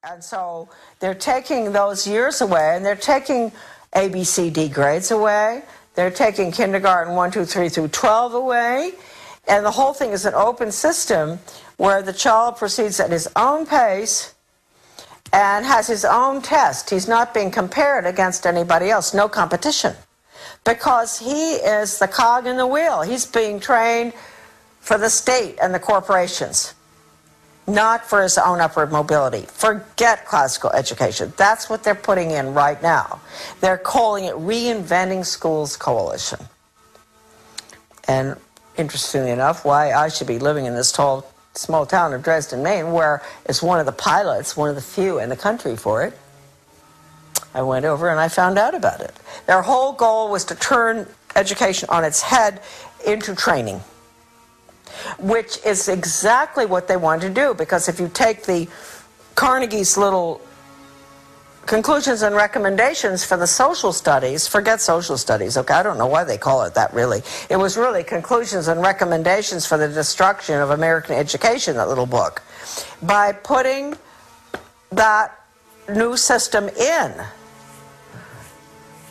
And so they're taking those years away, and they're taking A, B, C, D grades away. They're taking kindergarten 1, 2, 3 through 12 away. And the whole thing is an open system where the child proceeds at his own pace and has his own test. He's not being compared against anybody else, no competition. Because he is the cog in the wheel. He's being trained for the state and the corporations, not for his own upward mobility. Forget classical education. That's what they're putting in right now. They're calling it Reinventing Schools Coalition. And interestingly enough, why I should be living in this small town of Dresden, Maine, where it's one of the pilots, one of the few in the country for it. I went over and I found out about it. Their whole goal was to turn education on its head into training, which is exactly what they want to do, because if you take the Carnegie's little conclusions and recommendations for the social studies, forget social studies, okay, I don't know why they call it that really. It was really conclusions and recommendations for the destruction of American education, that little book. By putting that new system in,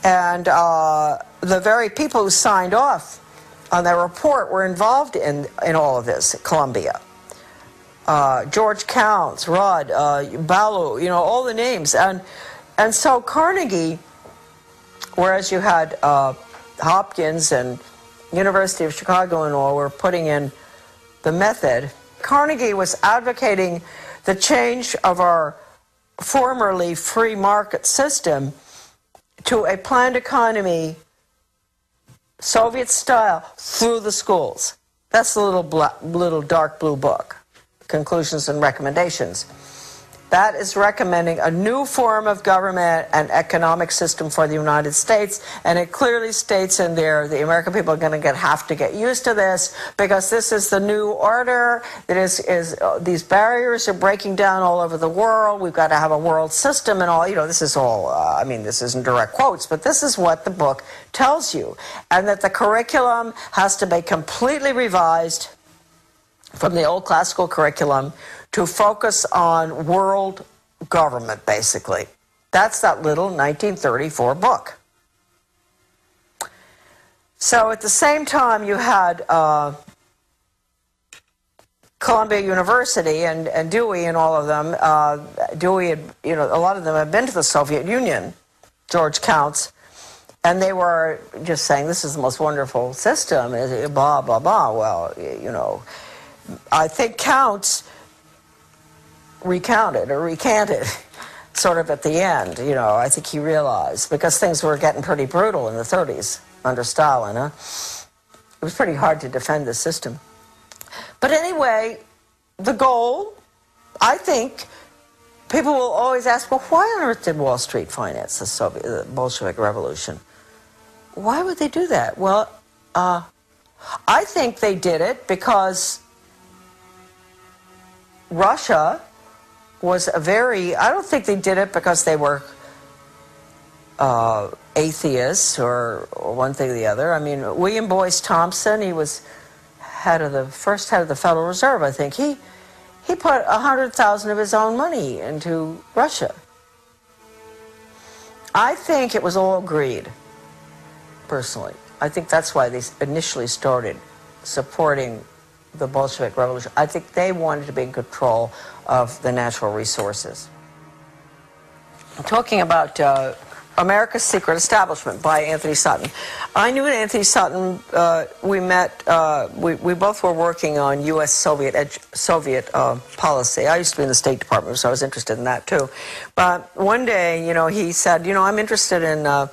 and the very people who signed off on their report were involved in all of this at Columbia. George Counts, Rudd, Ballou, you know, all the names. And so Carnegie, whereas you had Hopkins and University of Chicago and all were putting in the method, Carnegie was advocating the change of our formerly free market system to a planned economy, Soviet style, through the schools. That's the little dark blue book, Conclusions and Recommendations. That is recommending a new form of government and economic system for the United States, and it clearly states in there the American people are going to have to get used to this, because this is the new order. That these barriers are breaking down all over the world. We've got to have a world system and all. You know, this is all. I mean, this isn't direct quotes, but this is what the book tells you, and that the curriculum has to be completely revised from the old classical curriculum to focus on world government, basically. That's that little 1934 book. So at the same time, you had Columbia University and Dewey and all of them. Dewey, had, you know, a lot of them have been to the Soviet Union, George Counts, and they were just saying, this is the most wonderful system, blah, blah, blah. Well, you know, I think Counts recounted or recanted sort of at the end, you know. I think he realized, because things were getting pretty brutal in the 30s under Stalin, huh? It was pretty hard to defend the system. But anyway, the goal, I think, people will always ask, well, why on earth did Wall Street finance the Bolshevik Revolution? Why would they do that? Well, I think they did it because Russia was a very, I don't think they did it because they were atheists or one thing or the other. I mean, William Boyce Thompson, he was first head of the Federal Reserve, I think. He put 100,000 of his own money into Russia. I think it was all greed, personally. I think that's why they initially started supporting the Bolshevik Revolution. I think they wanted to be in control of the natural resources. I'm talking about America's Secret Establishment by Anthony Sutton. I knew Anthony Sutton. We met. We both were working on U.S. Soviet policy. I used to be in the State Department, so I was interested in that too. But one day, you know, he said, you know, I'm interested in the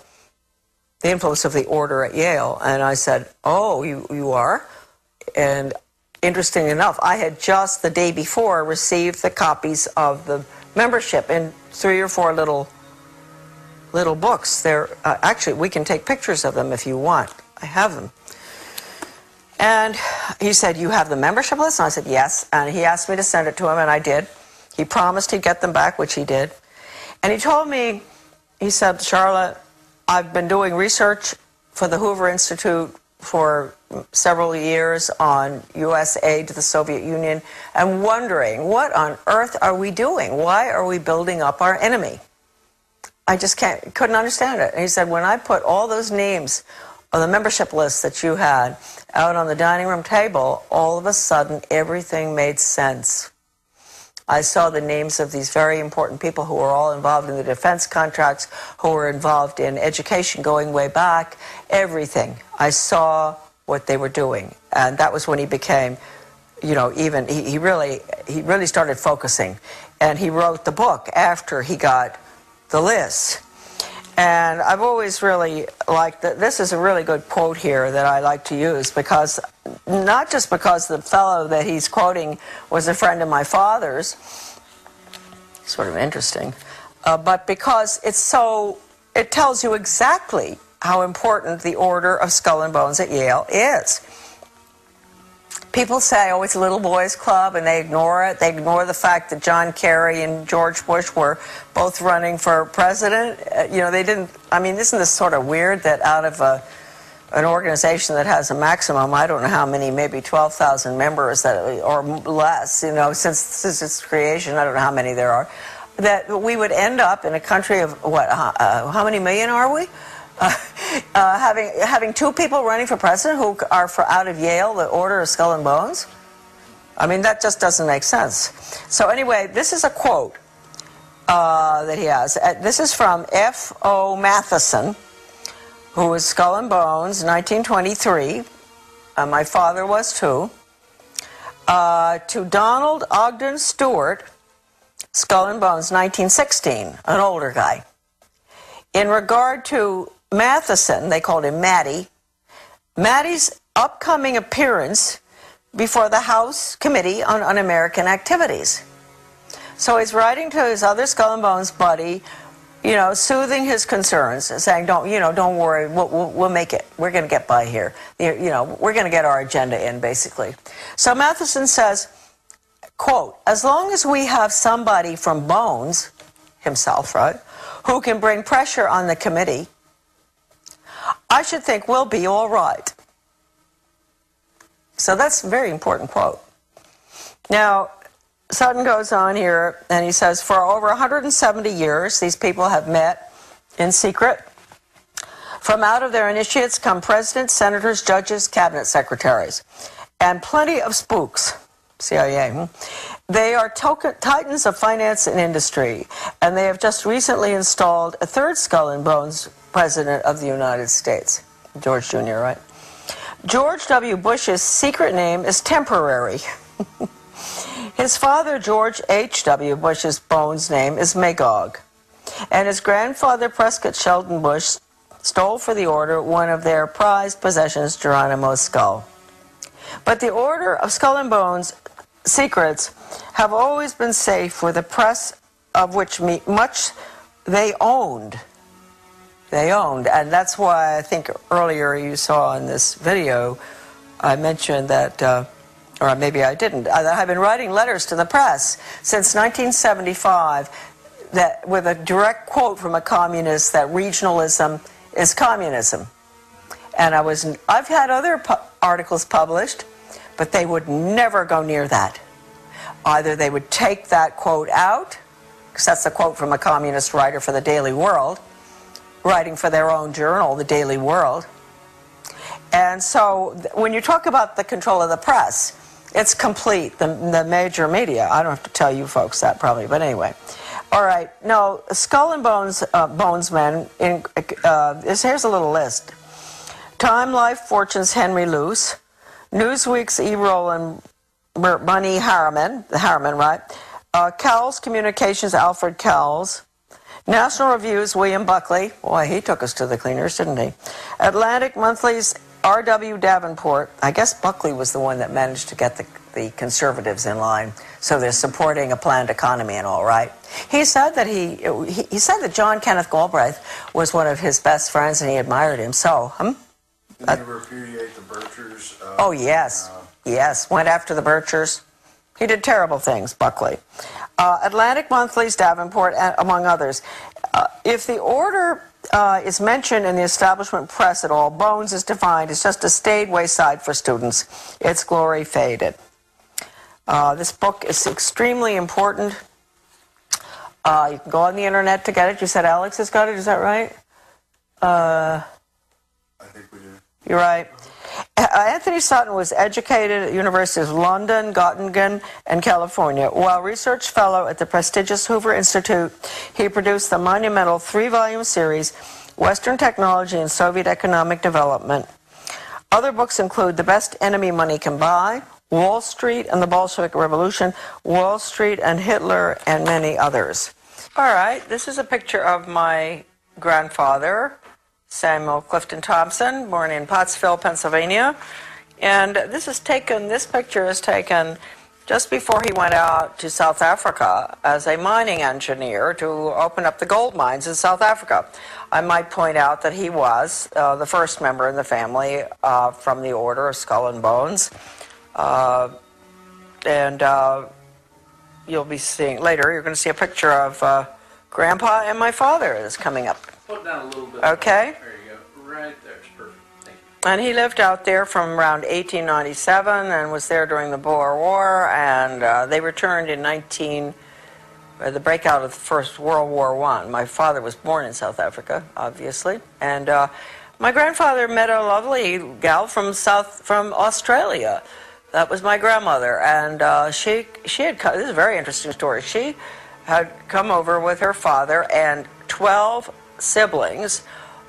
influence of the order at Yale. And I said, oh, you are? And interesting enough, I had just the day before received the copies of the membership in 3 or 4 little books. They're actually, we can take pictures of them if you want. I have them. And he said, you have the membership list? And I said, yes. And he asked me to send it to him, and I did. He promised he'd get them back, which he did. And he told me, he said, Charlotte, I've been doing research for the Hoover Institute for several years on U.S. aid to the Soviet Union and wondering, what on earth are we doing? Why are we building up our enemy? I just couldn't understand it. And he said, when I put all those names on the membership list that you had out on the dining room table, all of a sudden everything made sense. I saw the names of these very important people who were all involved in the defense contracts, who were involved in education going way back, everything. I saw what they were doing. And that was when he became, you know, even, he really started focusing. And he wrote the book after he got the list. And I've always really liked that. This is a really good quote here that I like to use, because not just because the fellow that he's quoting was a friend of my father's, sort of interesting, but because it tells you exactly how important the Order of Skull and Bones at Yale is. People say, oh, it's a little boys club, and they ignore it. They ignore the fact that John Kerry and George Bush were both running for president. You know, they didn't, I mean, isn't this sort of weird that out of an organization that has a maximum, I don't know how many, maybe 12,000 members that, or less, you know, since its creation, I don't know how many there are, that we would end up in a country of, what, how many million are we? Having two people running for president who are out of Yale, the Order of Skull and Bones. I mean, that just doesn't make sense. So anyway, this is a quote that he has. This is from F.O. Matheson, who was Skull and Bones, 1923. My father was too. To Donald Ogden Stewart, Skull and Bones, 1916, an older guy. In regard to Matheson, they called him Matty, Matty's upcoming appearance before the House Committee on Un-American Activities. So he's writing to his other Skull and Bones buddy, you know, soothing his concerns, saying, don't worry, we'll make it. We're going to get by here. You know, we're going to get our agenda in, basically. So Matheson says, quote, as long as we have somebody from Bones, himself, right, who can bring pressure on the committee, I should think we'll be all right. So that's a very important quote. Now, Sutton goes on here, and he says, for over 170 years, these people have met in secret. From out of their initiates come presidents, senators, judges, cabinet secretaries, and plenty of spooks, CIA. They are titans of finance and industry, and they have just recently installed a third Skull and Bones president of the United States, George Jr., right? George W. Bush's secret name is Temporary. His father, George H.W. Bush's Bones name is Magog. And his grandfather, Prescott Sheldon Bush, stole for the order one of their prized possessions, Geronimo's skull. But the Order of Skull and Bones secrets have always been safe with the press, of which much they owned. They owned, and that's why I think earlier you saw in this video, I mentioned that, or maybe I didn't, I've been writing letters to the press since 1975 that, with a direct quote from a communist, that regionalism is communism. And I've had other articles published, but they would never go near that. Either they would take that quote out, because that's a quote from a communist writer for the Daily World, writing for their own journal, the Daily World. And so when you talk about the control of the press, it's complete, the major media. I don't have to tell you folks that probably, but anyway. All right, no, Skull and Bones, Bonesmen, here's a little list. Time Life Fortune's Henry Luce, Newsweek's E. Roland Bunny Harriman, right? Cowles Communications, Alfred Cowles. National Review's William Buckley. Boy, he took us to the cleaners, didn't he? Atlantic Monthly's R.W. Davenport. I guess Buckley was the one that managed to get the conservatives in line, so they're supporting a planned economy and all, right? He said that he said that John Kenneth Galbraith was one of his best friends, and he admired him. So, Didn't he repudiate the Birchers? Oh yes, yes. Went after the Birchers. He did terrible things, Buckley. Atlantic Monthly's Davenport, among others. If the Order is mentioned in the establishment press at all. Bones is defined as just a staid wayside for students. Its glory faded. This book is extremely important. You can go on the internet to get it. You said Alex has got it, is that right? I think we do. You're right. Anthony Sutton was educated at the Universities of London, Göttingen, and California. While research fellow at the prestigious Hoover Institute, he produced the monumental 3-volume series, Western Technology and Soviet Economic Development. Other books include The Best Enemy Money Can Buy, Wall Street and the Bolshevik Revolution, Wall Street and Hitler, and many others. All right, this is a picture of my grandfather, Samuel Clifton Thompson, born in Pottsville, Pennsylvania. And this picture is taken just before he went out to South Africa as a mining engineer to open up the gold mines in South Africa. I might point out that he was the first member in the family from the Order of Skull and Bones. You'll be seeing later, you're going to see a picture of Grandpa and my father is coming up. Hold it down a little bit. Okay. There you go. Right there. It's perfect. Thank you. And he lived out there from around 1897 and was there during the Boer War, and they returned in the breakout of the First World War I. My father was born in South Africa, obviously, and my grandfather met a lovely gal from Australia. That was my grandmother, and she had come, this is a very interesting story. She had come over with her father and 12 siblings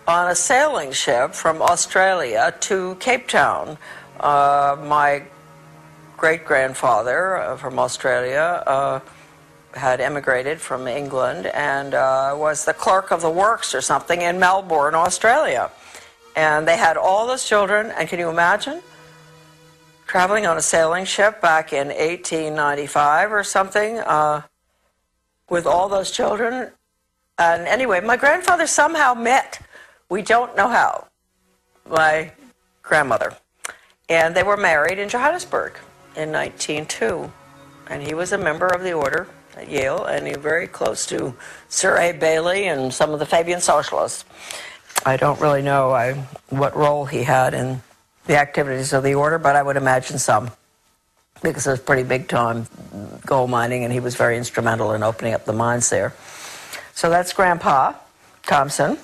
on a sailing ship from Australia to Cape Town. My great-grandfather from Australia had emigrated from England and was the clerk of the works or something in Melbourne, Australia. And they had all those children, and can you imagine? Traveling on a sailing ship back in 1895 or something with all those children. And anyway, my grandfather somehow met, we don't know how, my grandmother. And they were married in Johannesburg in 1902. And he was a member of the order at Yale, and he was very close to Sir A. Bailey and some of the Fabian socialists. I don't really know what role he had in the activities of the order, but I would imagine some, because it was pretty big time gold mining, and he was very instrumental in opening up the mines there. So that's Grandpa Thompson.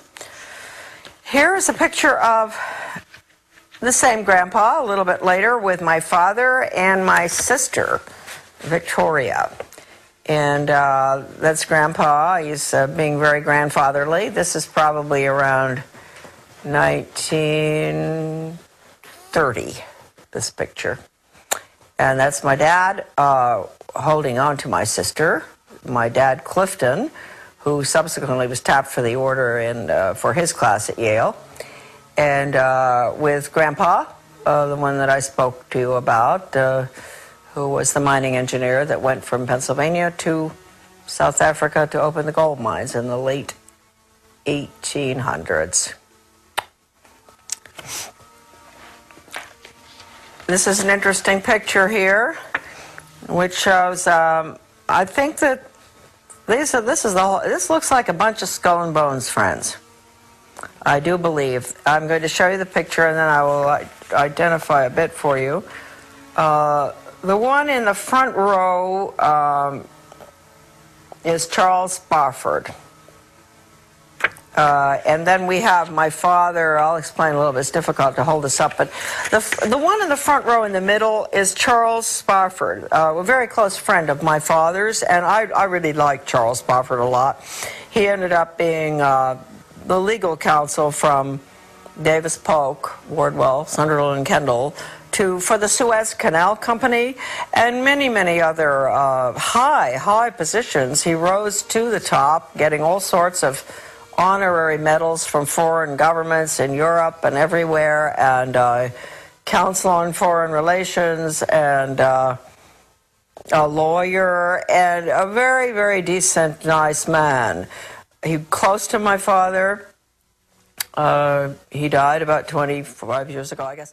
Here is a picture of the same Grandpa a little bit later with my father and my sister, Victoria. And that's Grandpa. He's being very grandfatherly. This is probably around 1930, this picture. And that's my dad holding on to my sister, my dad Clifton, who subsequently was tapped for the order for his class at Yale. And with Grandpa, the one that I spoke to you about, who was the mining engineer that went from Pennsylvania to South Africa to open the gold mines in the late 1800s. This is an interesting picture here, which shows, I think that this looks like a bunch of Skull and Bones friends. I do believe. I'm going to show you the picture, and then I will identify a bit for you. The one in the front row is Charles Spofford. And then we have my father. I'll explain a little bit. It's difficult to hold this up, but the one in the front row in the middle is Charles Spofford, a very close friend of my father's, and I really like Charles Spofford a lot. He ended up being the legal counsel from Davis Polk, Wardwell, Sunderland, and Kendall for the Suez Canal Company and many, many other high positions. He rose to the top, getting all sorts of honorary medals from foreign governments in Europe and everywhere, and counsel on foreign relations, and a lawyer, and a very, very decent, nice man. He close to my father. He died about 25 years ago, I guess.